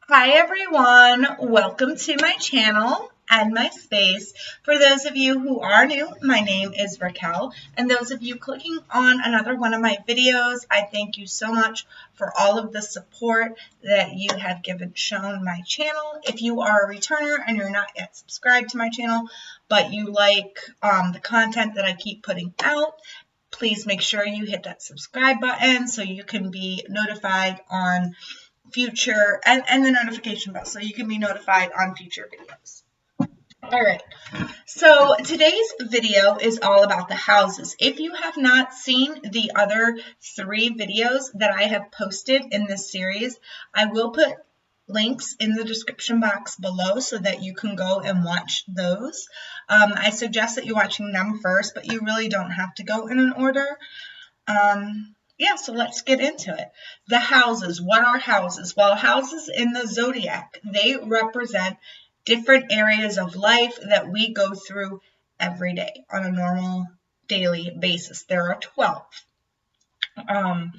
Hi everyone, welcome to my channel and my space. For those of you who are new, my name is Raquel, and those of you clicking on another one of my videos, I thank you so much for all of the support that you have shown my channel. If you are a returner and you're not yet subscribed to my channel, but you like the content that I keep putting out, please make sure you hit that subscribe button so you can be notified on future and the notification bell so you can be notified on future videos. All right, so today's video is all about the houses. If you have not seen the other 3 videos that I have posted in this series, I will put links in the description box below so that you can go and watch those. I suggest that you're watching them first, but you really don't have to go in an order. Yeah, so let's get into it. The houses. What are houses? Well, houses in the zodiac, they represent different areas of life that we go through every day on a normal daily basis. There are 12. And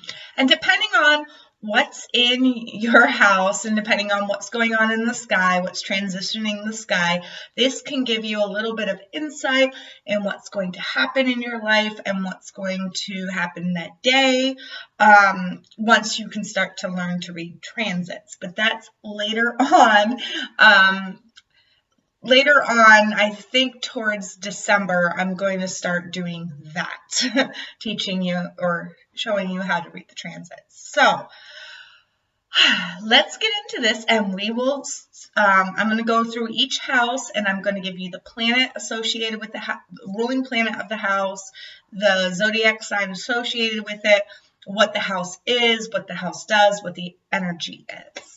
depending on what's in your house and depending on what's going on in the sky, what's transitioning the sky, this can give you a little bit of insight in what's going to happen in your life and what's going to happen that day once you can start to learn to read transits. But that's later on. Later on, I think towards December, I'm going to start doing that, teaching you or showing you how to read the transits. So let's get into this and we will, I'm going to go through each house and I'm going to give you the planet associated with the ruling planet of the house, the zodiac sign associated with it, what the house is, what the house does, what the energy is.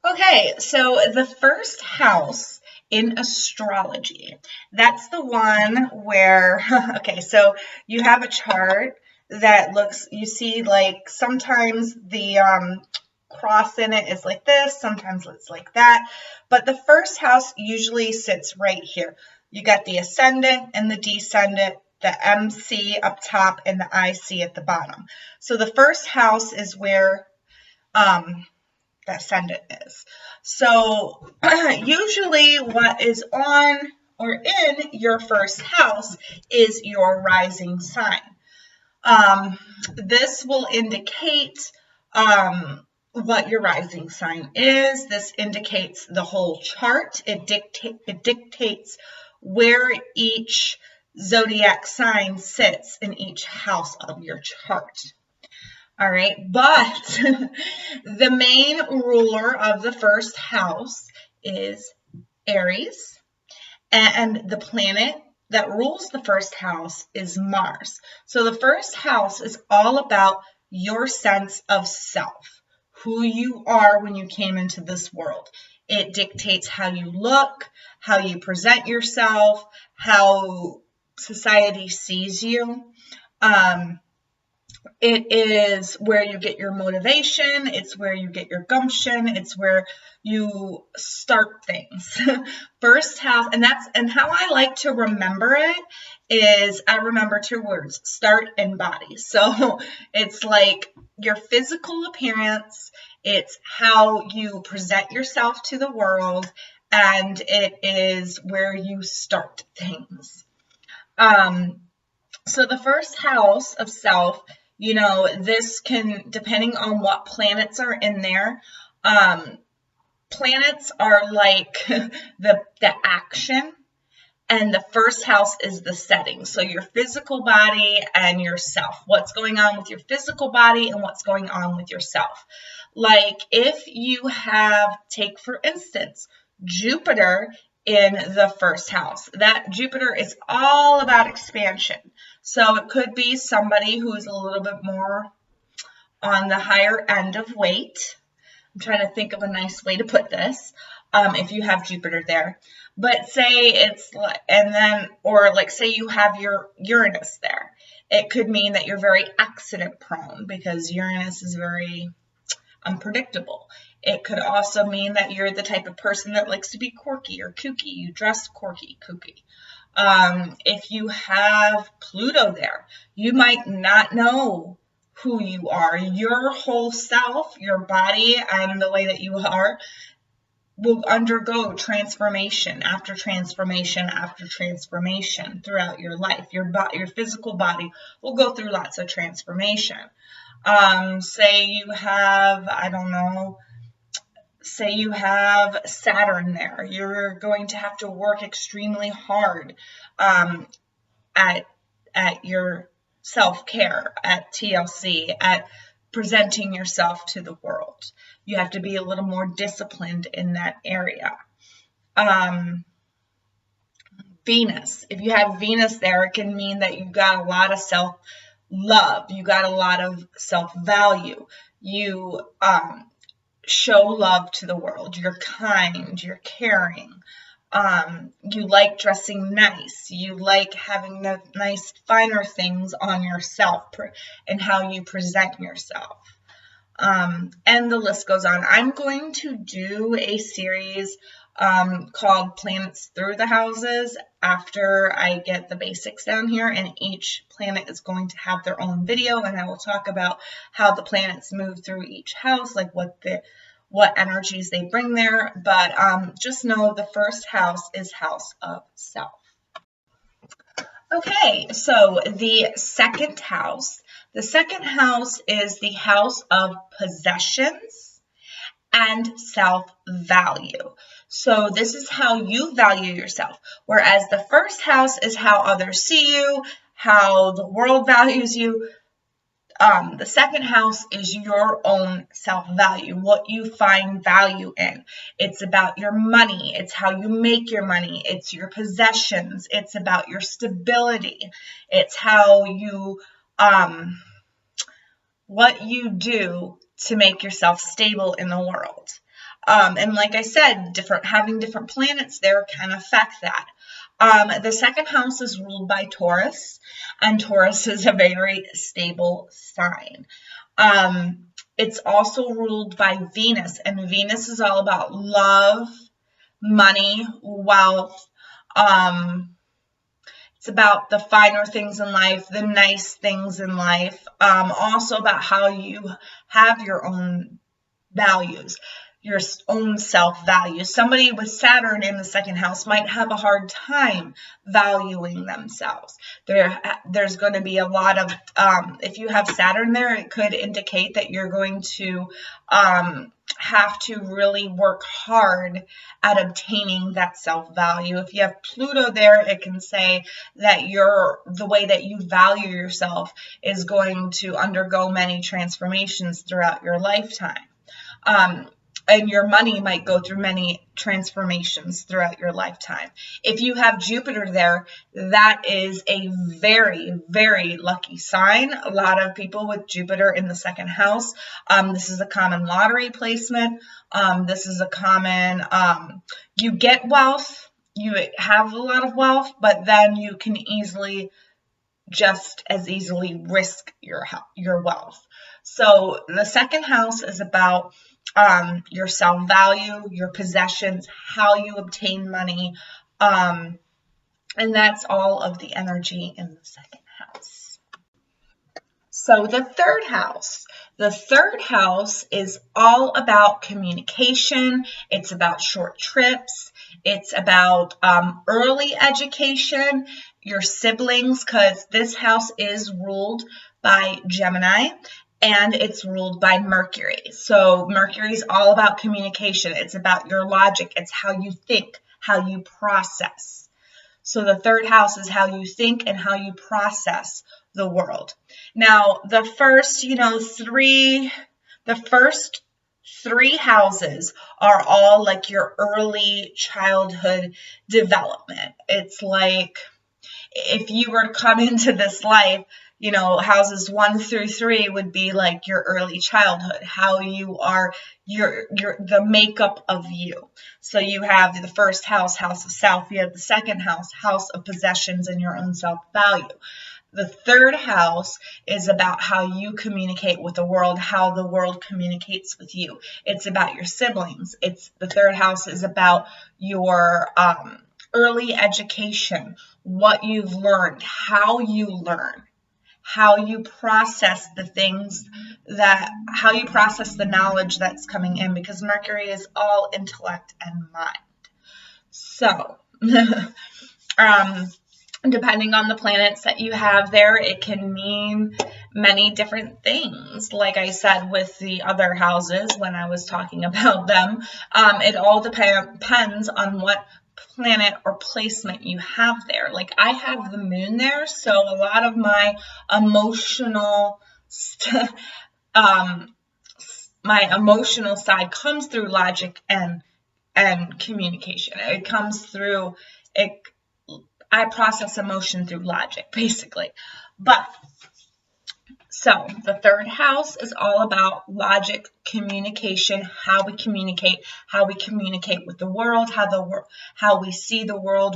Okay, so the first house in astrology, that's the one where, okay, so you have a chart that looks, you see like sometimes the cross in it is like this, sometimes it's like that, but the first house usually sits right here. You got the ascendant and the descendant, the MC up top and the IC at the bottom. So the first house is where the ascendant is. So usually what is on or in your first house is your rising sign. This will indicate what your rising sign is. This indicates the whole chart. It dictates where each zodiac sign sits in each house of your chart. All right, but the main ruler of the first house is Aries, and the planet that rules the first house is Mars. So the first house is all about your sense of self, who you are when you came into this world. It dictates how you look, how you present yourself, how society sees you. It is where you get your motivation. It's where you get your gumption. It's where you start things. First house, and how I like to remember it is I remember 2 words, start and body. So it's like your physical appearance, it's how you present yourself to the world, and it is where you start things. So the first house of self, you know, this can, depending on what planets are in there, planets are like the action, and the first house is the setting. So your physical body and yourself, what's going on with your physical body and what's going on with yourself. Like if you have, take for instance, Jupiter in the first house. That Jupiter is all about expansion. So it could be somebody who's a little bit more on the higher end of weight. I'm trying to think of a nice way to put this. If you have Jupiter there, but say it's like, and then, or like say you have your Uranus there. It could mean that you're very accident prone because Uranus is very unpredictable. It could also mean that you're the type of person that likes to be quirky or kooky. You dress quirky, kooky. If you have Pluto there, you might not know who you are. Your whole self, your body, and the way that you are will undergo transformation after transformation after transformation throughout your life. Your physical body will go through lots of transformation. Say you have, I don't know, say you have Saturn there. You're going to have to work extremely hard at your self-care, at TLC, at presenting yourself to the world. You have to be a little more disciplined in that area. Venus. If you have Venus there, it can mean that you've got a lot of self-love. You got a lot of self-value. You show love to the world. You're kind. You're caring. You like dressing nice. You like having the nice, finer things on yourself and how you present yourself. And the list goes on. I'm going to do a series called Planets Through the Houses after I get the basics down here, and each planet is going to have their own video, and I will talk about how the planets move through each house, like what energies they bring there. But just know the first house is house of self. Okay, so the second house is the house of possessions and self-value. So this is how you value yourself, whereas the first house is how others see you, how the world values you. The second house is your own self-value, what you find value in. It's about your money. It's how you make your money. It's your possessions. It's about your stability. It's how you, what you do to make yourself stable in the world. And like I said, having different planets there can affect that. The second house is ruled by Taurus, and Taurus is a very stable sign. It's also ruled by Venus, and Venus is all about love, money, wealth. It's about the finer things in life, the nice things in life. Also about how you have your own values, your own self-value. Somebody with Saturn in the second house might have a hard time valuing themselves. There's going to be a lot of, if you have Saturn there, it could indicate that you're going to have to really work hard at obtaining that self-value. If you have Pluto there, it can say that the way that you value yourself is going to undergo many transformations throughout your lifetime. And your money might go through many transformations throughout your lifetime. If you have Jupiter there, that is a very, very lucky sign. A lot of people with Jupiter in the second house, this is a common lottery placement. This is a common, you get wealth, you have a lot of wealth, but then you can just as easily risk your wealth. So the second house is about your self-value, your possessions, how you obtain money, and that's all of the energy in the second house. So the third house is all about communication. It's about short trips. It's about early education, your siblings, because this house is ruled by Gemini. And it's ruled by Mercury. So Mercury is all about communication. It's about your logic. It's how you think, how you process. So the third house is how you think and how you process the world. Now, the first three houses are all like your early childhood development. It's like if you were to come into this life, houses 1 through 3 would be like your early childhood, how you are, the makeup of you. So you have the first house, house of self. You have the second house, house of possessions and your own self-value. The third house is about how you communicate with the world, how the world communicates with you. It's about your siblings. The third house is about your early education, what you've learned, how you learn, how you process the things how you process the knowledge that's coming in, because Mercury is all intellect and mind. So, depending on the planets that you have there, it can mean many different things. Like I said with the other houses when I was talking about them, it all depends on what planet or placement you have there. Like I have the moon there, so a lot of my emotional my emotional side comes through logic and communication. It comes through it. I process emotion through logic, basically. But so the third house is all about logic, communication, how we communicate with the world, how we see the world,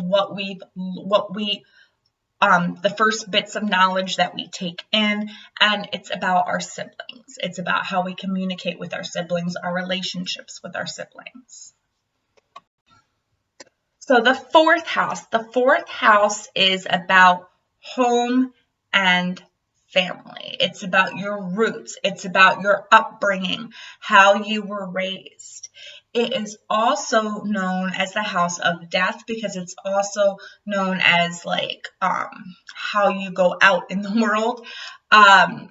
the first bits of knowledge that we take in, and it's about our siblings. It's about how we communicate with our siblings, our relationships with our siblings. So the fourth house is about home and family. It's about your roots. It's about your upbringing, how you were raised. It is also known as the house of death because it's also known as like how you go out in the world, out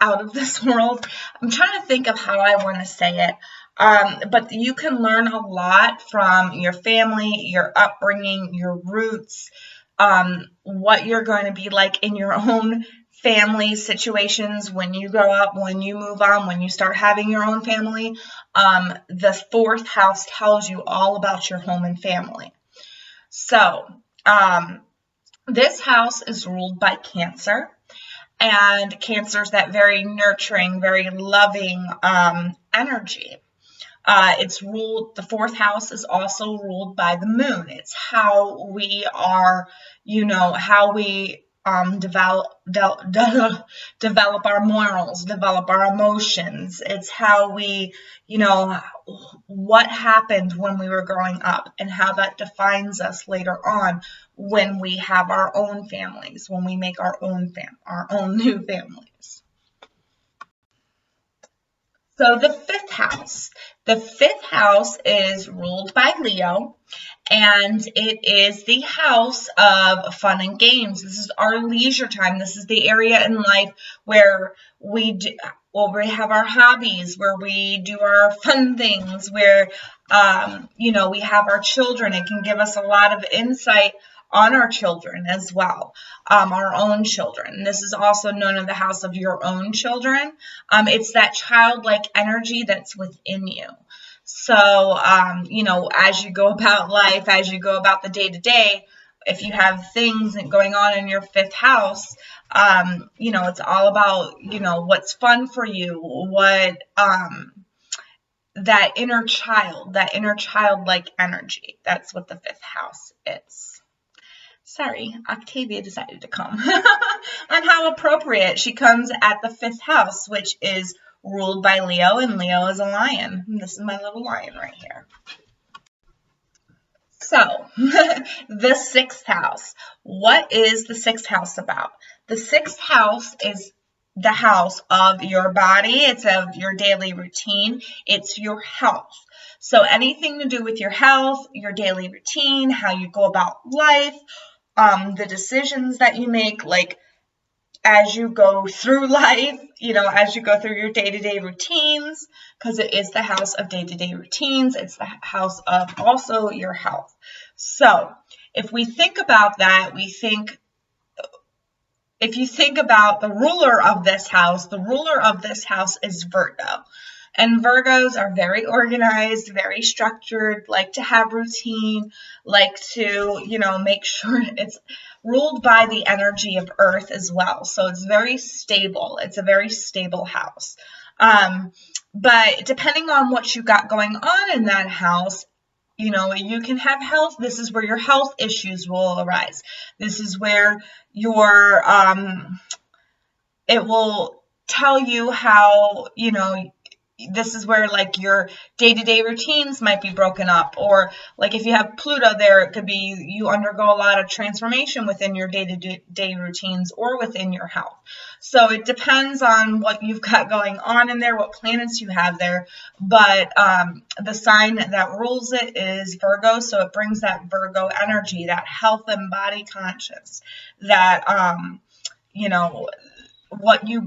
of this world. I'm trying to think of how I want to say it. But you can learn a lot from your family, your upbringing, your roots, what you're going to be like in your own family situations when you grow up, when you move on, when you start having your own family. The fourth house tells you all about your home and family. So this house is ruled by Cancer. And Cancer is that very nurturing, very loving energy. The fourth house is also ruled by the moon. It's how we are, how we develop our morals, develop our emotions. It's how we, what happened when we were growing up and how that defines us later on when we have our own families, when we make our own new families. So the fifth house is ruled by Leo, and it is the house of fun and games. This is our leisure time. This is the area in life where we have our hobbies, where we do our fun things, where, we have our children. It can give us a lot of insight on our children as well, our own children. This is also known as the house of your own children. It's that childlike energy that's within you. So, as you go about life, as you go about the day-to-day, if you have things going on in your fifth house, it's all about, what's fun for you, what, that inner childlike energy. That's what the fifth house is. Sorry, Octavia decided to come. And how appropriate. She comes at the fifth house, which is ruled by Leo, and Leo is a lion. And this is my little lion right here. So, the sixth house. What is the sixth house about? The sixth house is the house of your body. It's of your daily routine. It's your health. So anything to do with your health, your daily routine, how you go about life, the decisions that you make, like as you go through life, as you go through your day-to-day routines, because it is the house of day-to-day routines. It's the house of also your health. So if we think about that, if you think about the ruler of this house is Virgo. And Virgos are very organized, very structured, like to have routine, like to, make sure it's ruled by the energy of Earth as well. So it's very stable. It's a very stable house. But depending on what you got going on in that house, you can have health. This is where your health issues will arise. This is where it will tell you how, this is where like your day-to-day routines might be broken up, or like if you have Pluto there, it could be you undergo a lot of transformation within your day-to-day routines or within your health. So it depends on what you've got going on in there, what planets you have there. But the sign that rules it is Virgo, so it brings that Virgo energy, that health and body conscious, that you know, what you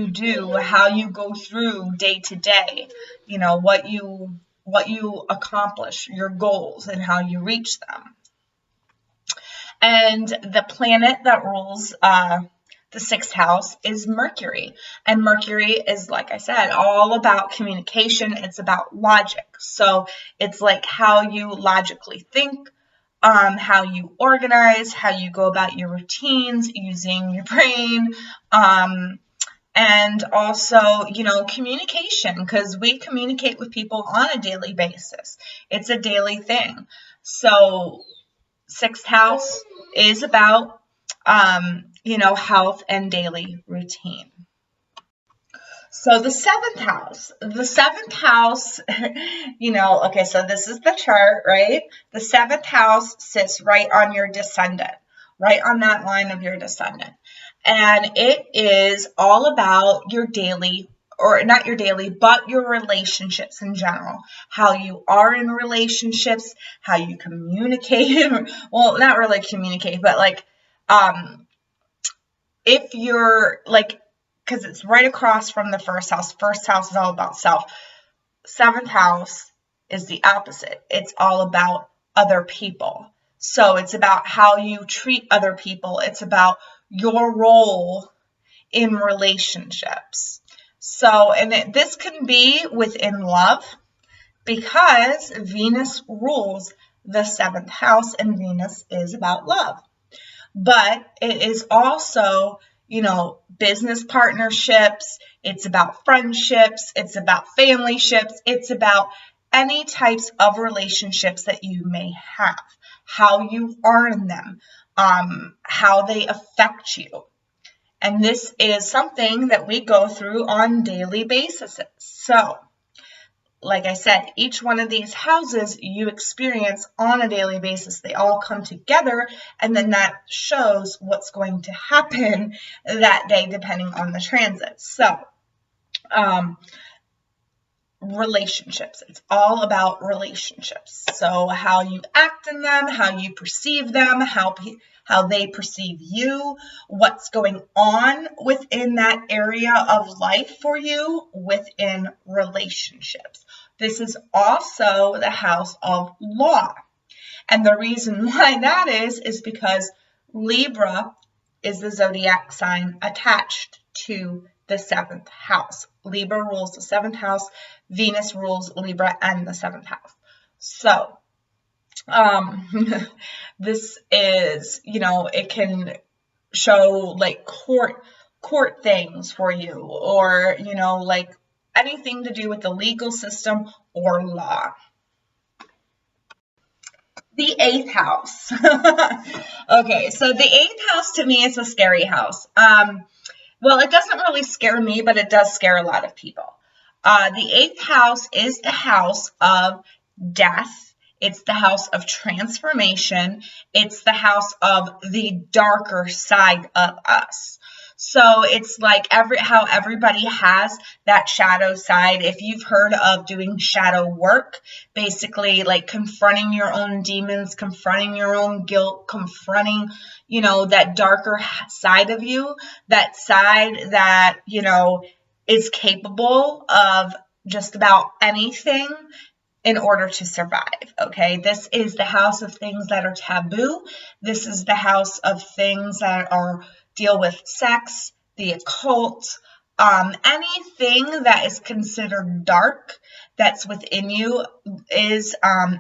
do, how you go through day to day, you know, what you accomplish, your goals, and how you reach them. And the planet that rules the 6th house is Mercury. And Mercury is, like I said, all about communication. It's about logic. So it's like how you logically think, how you organize, how you go about your routines using your brain, and also, you know, communication, because we communicate with people on a daily basis. It's a daily thing. So 6th house is about, you know, health and daily routine. So the 7th house, you know, okay, so this is the chart, right? The 7th house sits right on your descendant, right on that line of your descendant. And it is all about your daily, or not your daily, but your relationships in general. How you are in relationships, how you communicate. Well, not really communicate, but like, if you're like, because it's right across from the 1st house. 1st house is all about self. 7th house is the opposite. It's all about other people. So it's about how you treat other people. It's about your role in relationships. So, and this can be within love, because Venus rules the 7th house, and Venus is about love. But it is also, you know, business partnerships. It's about friendships. It's about family ships. It's about any types of relationships that you may have, how you earn them, how they affect you. And this is something that we go through on daily basis. So, like I said, each one of these houses you experience on a daily basis. They all come together, and then that shows what's going to happen that day depending on the transits. So, relationships. It's all about relationships. So how you act in them, how you perceive them, how they perceive you, what's going on within that area of life for you within relationships. This is also the house of law. And the reason why that is because Libra is the zodiac sign attached to the 7th house. Libra rules the 7th house. Venus rules Libra and the 7th house. So, this is, you know, it can show like court things for you, or, you know, like anything to do with the legal system or law. The 8th house. Okay, so the 8th house to me is a scary house. Well, it doesn't really scare me, but it does scare a lot of people. The 8th house is the house of death. It's the house of transformation. It's the house of the darker side of us. So it's like how everybody has that shadow side. If you've heard of doing shadow work, basically like confronting your own demons, confronting your own guilt, confronting, you know, that darker side of you, that side that, you know, is capable of just about anything in order to survive, okay? This is the house of things that are taboo. This is the house of things that deal with sex, the occult, anything that is considered dark that's within you is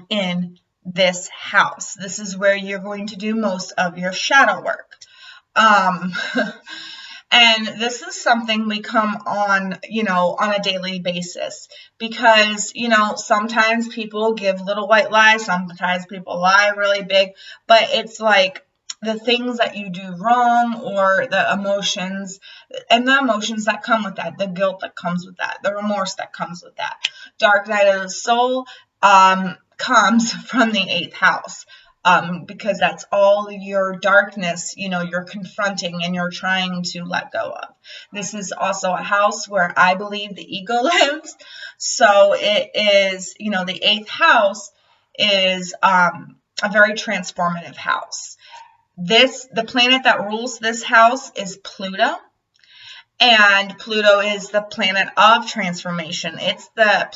in this house. This is where you're going to do most of your shadow work. And this is something we come on, you know, on a daily basis, because, you know, sometimes people give little white lies, sometimes people lie really big, but it's like the things that you do wrong, or the emotions, and the emotions that come with that, the guilt that comes with that, the remorse that comes with that. Dark night of the soul comes from the 8th house, because that's all your darkness, you're confronting and you're trying to let go of. This is also a house where I believe the ego lives. So it is, the 8th house is a very transformative house. The planet that rules this house is Pluto. And Pluto is the planet of transformation. It's the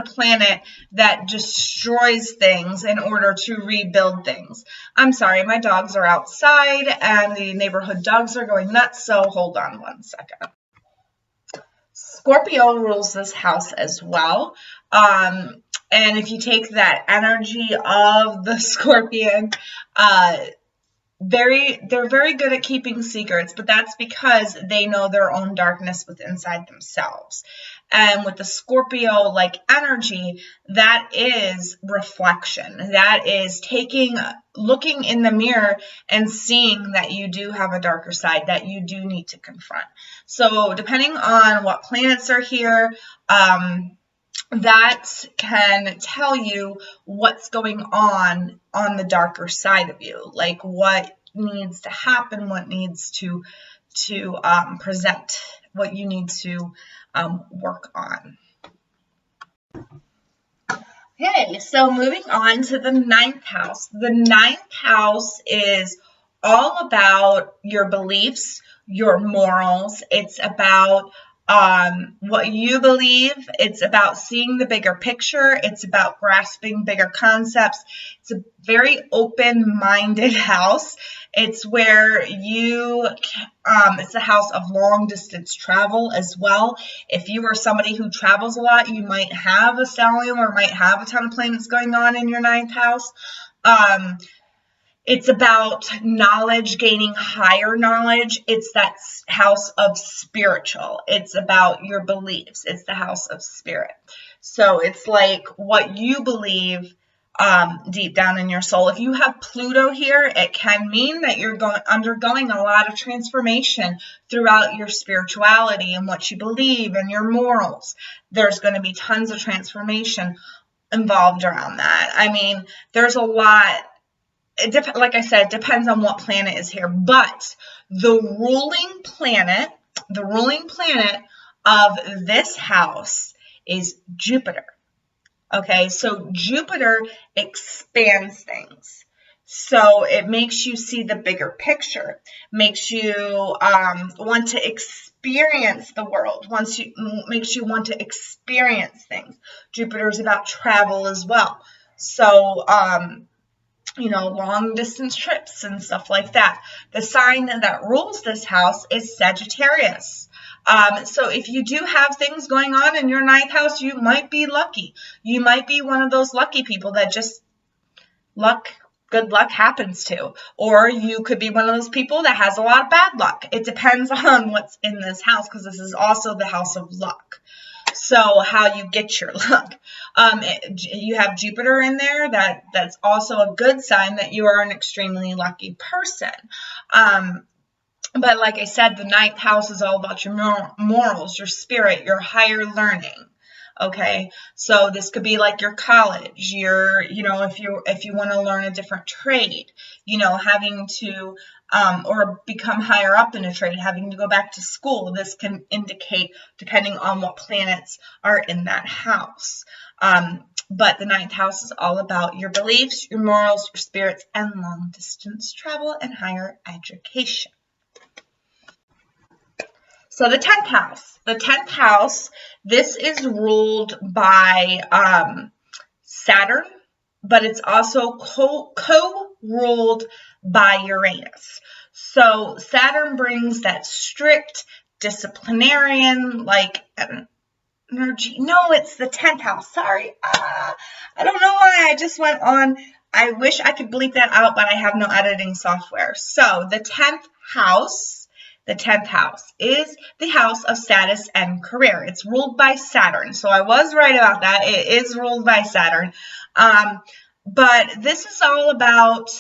planet that destroys things in order to rebuild things. I'm sorry, my dogs are outside and the neighborhood dogs are going nuts, so hold on one second. Scorpio rules this house as well. And if you take that energy of the Scorpion, they're very good at keeping secrets, but that's because they know their own darkness within inside themselves. And with the Scorpio like energy, that is reflection. That is looking in the mirror and seeing that you do have a darker side that you do need to confront. So depending on what planets are here, that can tell you what's going on the darker side of you, like what needs to happen, what needs to present, what you need to work on. Okay, so moving on to the 9th house. The 9th house is all about your beliefs, your morals. It's about what you believe. It's about seeing the bigger picture. It's about grasping bigger concepts. It's a very open-minded house. It's where it's a house of long distance travel as well. If you are somebody who travels a lot, you might have a stellium or might have a ton of planets going on in your 9th house. It's about knowledge, gaining higher knowledge. It's that house of spiritual. It's about your beliefs. It's the house of spirit. So it's like what you believe deep down in your soul. If you have Pluto here, it can mean that you're undergoing a lot of transformation throughout your spirituality and what you believe and your morals. There's going to be tons of transformation involved around that. I mean, there's a lot. Like I said, it depends on what planet is here, but the ruling planet of this house is Jupiter. Okay, so Jupiter expands things. So it makes you see the bigger picture, makes you want to experience the world, makes you want to experience things. Jupiter is about travel as well. So, long distance trips and stuff like that. The sign that rules this house is Sagittarius. So if you do have things going on in your 9th house, you might be lucky. You might be one of those lucky people that just good luck happens to. Or you could be one of those people that has a lot of bad luck. It depends on what's in this house, because this is also the house of luck. So how you get your luck. You have Jupiter in there. That's also a good sign that you are an extremely lucky person. But like I said, the 9th house is all about your morals, your spirit, your higher learning. Okay, so this could be like your college, if you want to learn a different trade, having to, or become higher up in a trade, having to go back to school. This can indicate, depending on what planets are in that house. But the 9th house is all about your beliefs, your morals, your spirits, and long distance travel and higher education. So the 10th house. The 10th house, this is ruled by Saturn, but it's also co-ruled by Uranus. So Saturn brings that strict disciplinarian energy. No, it's the 10th house. Sorry. I don't know why I just went on. I wish I could bleep that out, but I have no editing software. So the 10th house. The 10th house is the house of status and career. It's ruled by Saturn. So I was right about that. It is ruled by Saturn. But this is all about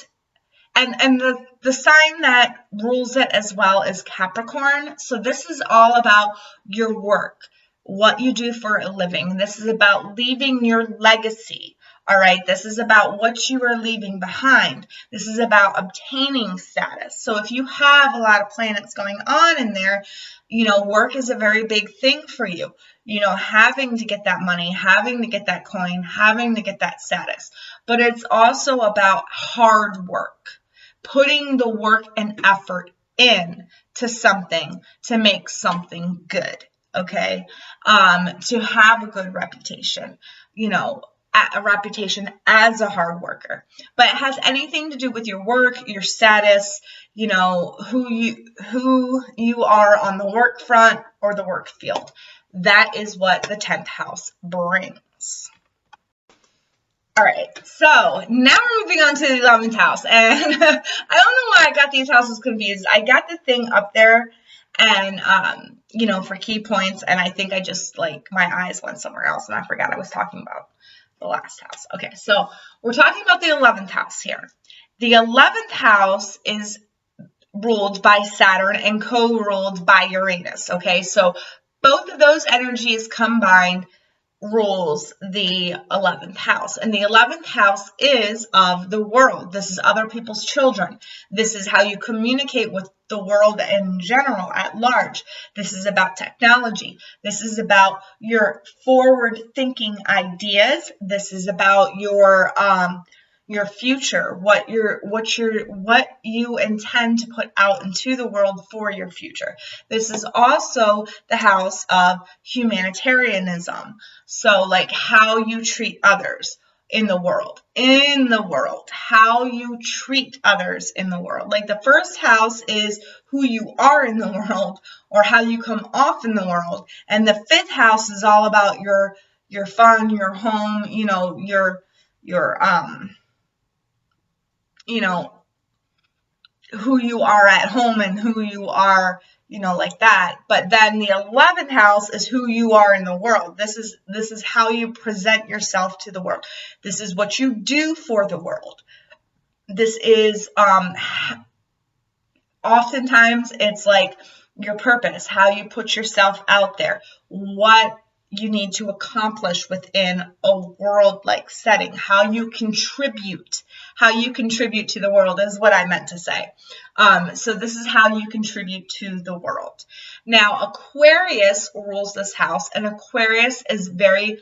and the sign that rules it as well is Capricorn. So this is all about your work, what you do for a living. This is about leaving your legacy. All right, this is about what you are leaving behind. This is about obtaining status. So if you have a lot of planets going on in there, work is a very big thing for you. Having to get that money, having to get that coin, having to get that status. But it's also about hard work, putting the work and effort in to something to make something good. Okay, to have a good reputation, a reputation as a hard worker. But it has anything to do with your work, your status, who you are on the work front or the work field. That is what the 10th house brings. All right, so now we're moving on to the 11th house, and I don't know why I got these houses confused. I got the thing up there, and for key points, and I think I just my eyes went somewhere else, and I forgot I was talking about the last house. Okay, so we're talking about the 11th house here. The 11th house is ruled by Saturn and co-ruled by Uranus. Okay, so both of those energies combined rules the 11th house. And the 11th house is of the world. This is other people's children. This is how you communicate with the world in general at large. This is about technology. This is about your forward thinking ideas. This is about your future, what you intend to put out into the world for your future. This is also the house of humanitarianism. So how you treat others in the world, how you treat others in the world. The first house is who you are in the world or how you come off in the world. And the 5th house is all about your fun, your home, your who you are at home and who you are, like that. But then the 11th house is who you are in the world. This is how you present yourself to the world. This is what you do for the world. This is, oftentimes it's your purpose, how you put yourself out there, what you need to accomplish within a world-like setting, how you contribute to the world is what I meant to say. So this is how you contribute to the world. Now, Aquarius rules this house, and Aquarius is very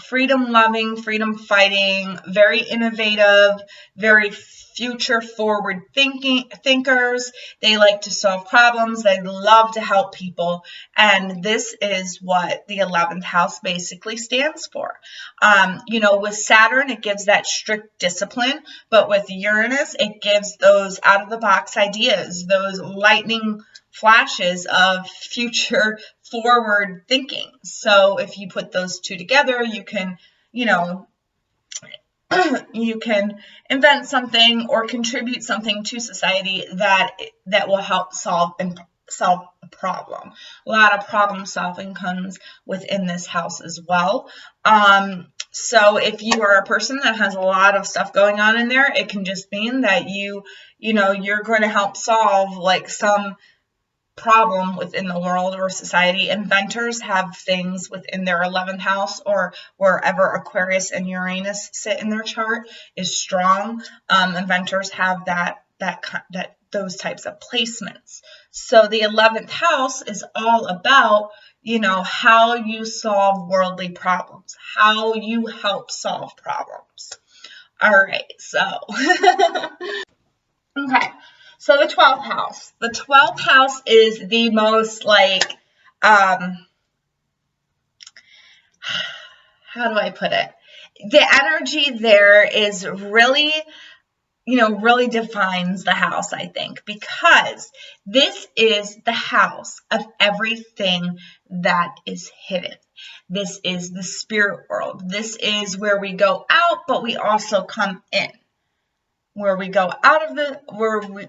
freedom-loving, freedom-fighting, very innovative, very future-forward thinkers. They like to solve problems. They love to help people. And this is what the 11th house basically stands for. With Saturn, it gives that strict discipline. But with Uranus, it gives those out-of-the-box ideas, those lightning flashes of future forward thinking. So if you put those two together, you can, you can invent something or contribute something to society that will help solve a problem. A lot of problem solving comes within this house as well. So if you are a person that has a lot of stuff going on in there, it can just mean that you're going to help solve some problem within the world or society. Inventors have things within their 11th house or wherever Aquarius and Uranus sit in their chart is strong. Inventors have those types of placements. So the 11th house is all about, how you solve worldly problems, how you help solve problems. All right, so okay. So the 12th house. The 12th house is the most how do I put it? The energy there is really, really defines the house, I think, because this is the house of everything that is hidden. This is the spirit world. This is where we go out, but we also come in. Where we go out of where we,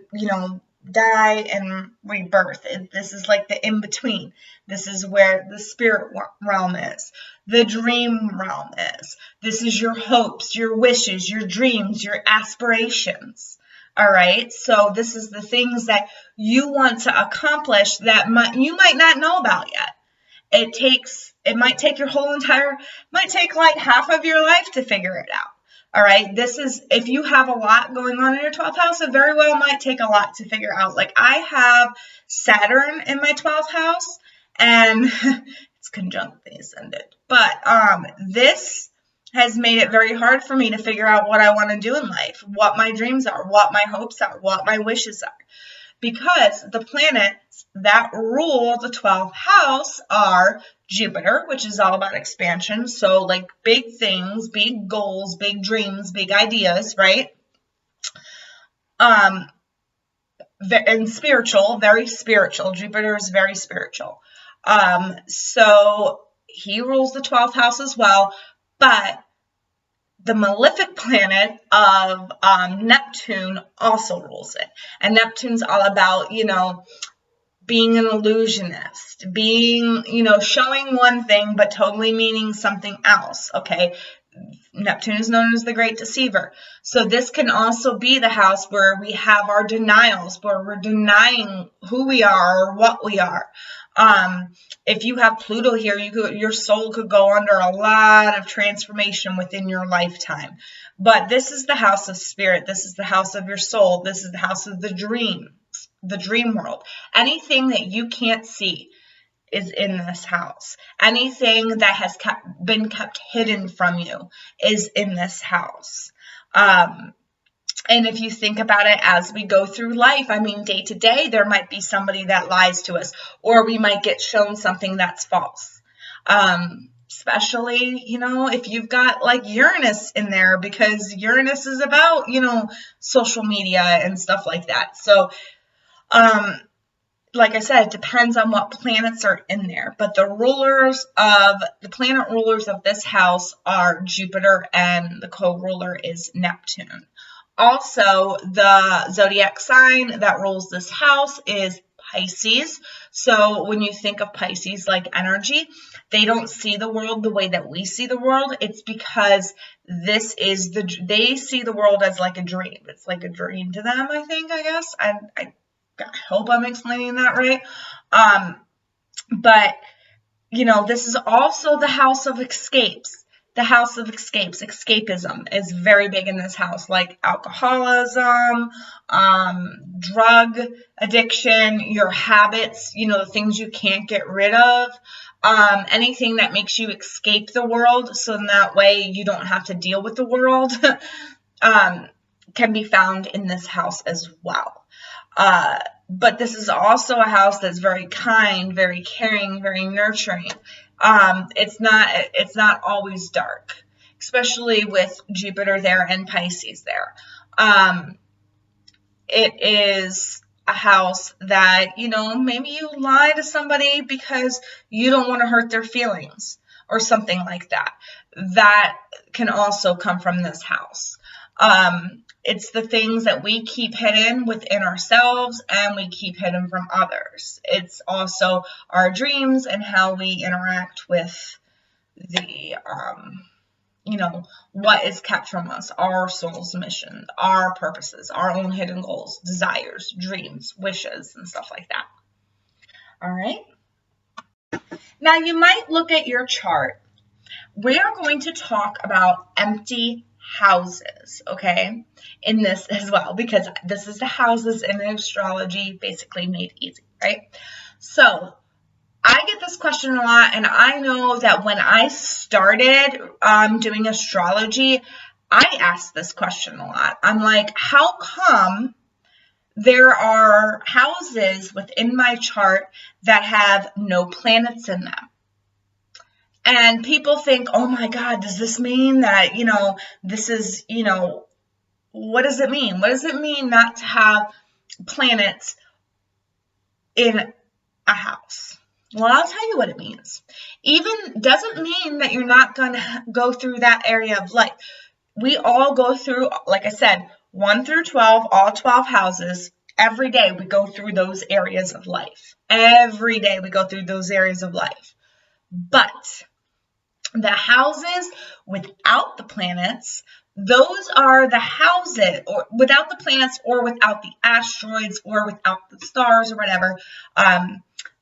die and rebirth. This is the in-between. This is where the spirit realm is. The dream realm is. This is your hopes, your wishes, your dreams, your aspirations. All right. So this is the things that you want to accomplish that you might not know about yet. It might take might take like half of your life to figure it out. All right. If you have a lot going on in your 12th house, it very well might take a lot to figure out. Like I have Saturn in my 12th house and it's conjunct the ascendant. But this has made it very hard for me to figure out what I want to do in life, what my dreams are, what my hopes are, what my wishes are. Because the planets that rule the 12th house are Jupiter, which is all about expansion. So like big things, big goals, big dreams, big ideas, right? And spiritual, very spiritual. Jupiter is very spiritual. So he rules the 12th house as well, but the malefic planet of Neptune also rules it. And Neptune's all about, being an illusionist, being, showing one thing, but totally meaning something else. Okay. Neptune is known as the great deceiver. So this can also be the house where we have our denials, where we're denying who we are or what we are. If you have Pluto here, your soul could go under a lot of transformation within your lifetime. But this is the house of spirit. This is the house of your soul. This is the house of the dream world. Anything that you can't see is in this house. Anything that has been kept hidden from you is in this house. And if you think about it as we go through life, I mean, day to day, there might be somebody that lies to us, or we might get shown something that's false. Especially, if you've got like Uranus in there, because Uranus is about, social media and stuff like that. So, like I said, it depends on what planets are in there. But the planet rulers of this house are Jupiter, and the co-ruler is Neptune. Also, the zodiac sign that rules this house is Pisces. So when you think of Pisces like energy, they don't see the world the way that we see the world. It's because they see the world as like a dream. It's like a dream to them, I guess. I hope I'm explaining that right. But, this is also the house of escapes. The house of escapes. Escapism is very big in this house, like alcoholism, drug addiction, your habits, the things you can't get rid of, anything that makes you escape the world, so in that way you don't have to deal with the world, can be found in this house as well. But this is also a house that's very kind, very caring, very nurturing. It's not always dark, especially with Jupiter there and Pisces there. It is a house that, maybe you lie to somebody because you don't want to hurt their feelings or something like that. That can also come from this house. It's the things that we keep hidden within ourselves and we keep hidden from others. It's also our dreams and how we interact with the, what is kept from us, our soul's mission, our purposes, our own hidden goals, desires, dreams, wishes, and stuff like that. All right. Now you might look at your chart. We are going to talk about empty houses, okay, in this as well, because this is the houses in astrology basically made easy, right? So I get this question a lot, and I know that when I started doing astrology, I asked this question a lot. I'm like, how come there are houses within my chart that have no planets in them? And people think, oh my God, does this mean that, this is, what does it mean? What does it mean not to have planets in a house? Well, I'll tell you what it means. Even doesn't mean that you're not going to go through that area of life. We all go through, like I said, 1 through 12, all 12 houses. Every day we go through those areas of life. Every day we go through those areas of life. But the houses without the planets those are the houses, or without the planets or without the asteroids or without the stars or whatever,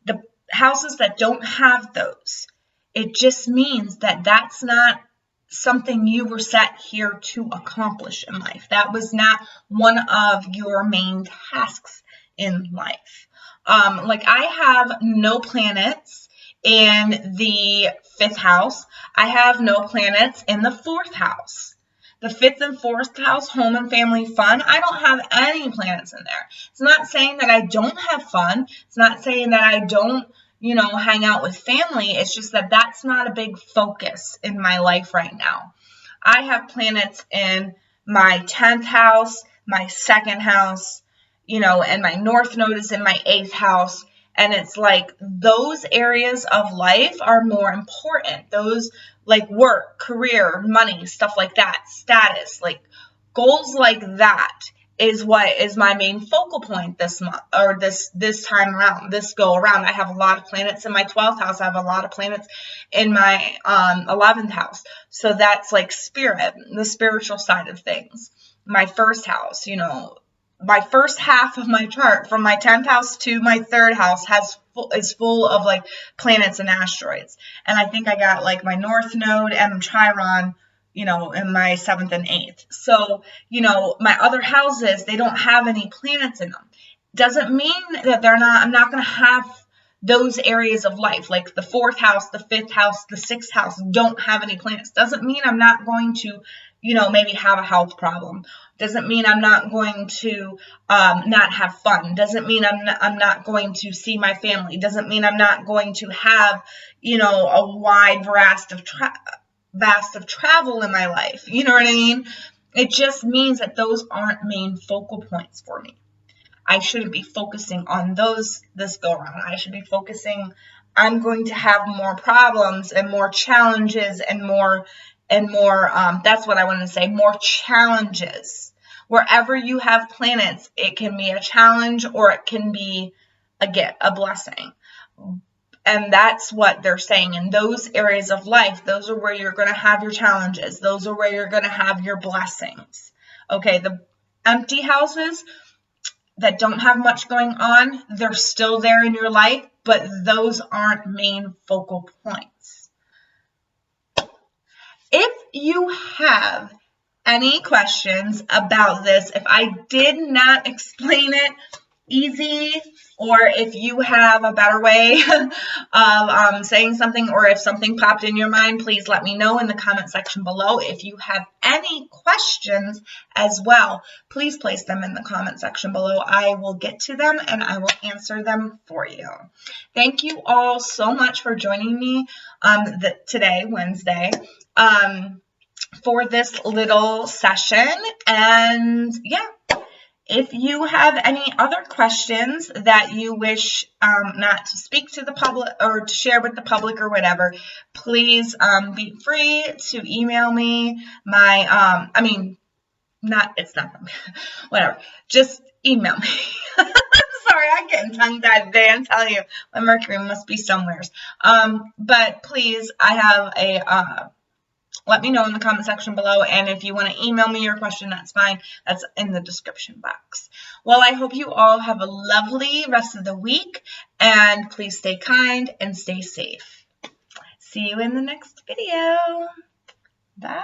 the houses that don't have those. It just means that that's not something you were set here to accomplish in life. That was not one of your main tasks in life. Like I have no planets in the 5th house. I have no planets in the 4th house. The 5th and 4th house, home and family fun, I don't have any planets in there. It's not saying that I don't have fun. It's not saying that I don't, hang out with family. It's just that that's not a big focus in my life right now. I have planets in my 10th house, my 2nd house, and my North Node is in my 8th house. And it's like those areas of life are more important. Those like work, career, money, stuff like that, status, like goals like that is what is my main focal point this month, or this time around, this go around. I have a lot of planets in my 12th house. I have a lot of planets in my 11th house. So that's like spirit, the spiritual side of things. My 1st house, my first half of my chart from my 10th house to my 3rd house is full of like planets and asteroids. And I think I got like my North Node and Chiron, in my 7th and 8th. So, my other houses, they don't have any planets in them. Doesn't mean that I'm not going to have those areas of life, like the 4th house, the 5th house, the 6th house don't have any planets. Doesn't mean I'm not going to, maybe have a health problem. Doesn't mean I'm not going to not have fun. Doesn't mean I'm not going to see my family. Doesn't mean I'm not going to have, a wide vast of travel in my life. You know what I mean? It just means that those aren't main focal points for me. I shouldn't be focusing on those this go around. I should be focusing, I'm going to have more problems and more challenges and more, that's what I want to say, more challenges. Wherever you have planets, it can be a challenge or it can be a blessing. And that's what they're saying. In those areas of life, those are where you're going to have your challenges. Those are where you're going to have your blessings. Okay, the empty houses that don't have much going on, they're still there in your life, but those aren't main focal points. If you have any questions about this, if I did not explain it easy, or if you have a better way of saying something, or if something popped in your mind, please let me know in the comment section below. If you have any questions as well, please place them in the comment section below. I will get to them and I will answer them for you. Thank you all so much for joining me today, Wednesday, for this little session. And yeah, if you have any other questions that you wish not to speak to the public or to share with the public or whatever, please be free to email me. Whatever. Just email me. Sorry, I'm getting tongue-tied today. I'm telling you, my Mercury must be somewheres. But please, I have let me know in the comment section below, and if you want to email me your question, that's fine. That's in the description box. Well, I hope you all have a lovely rest of the week, and please stay kind and stay safe. See you in the next video. Bye.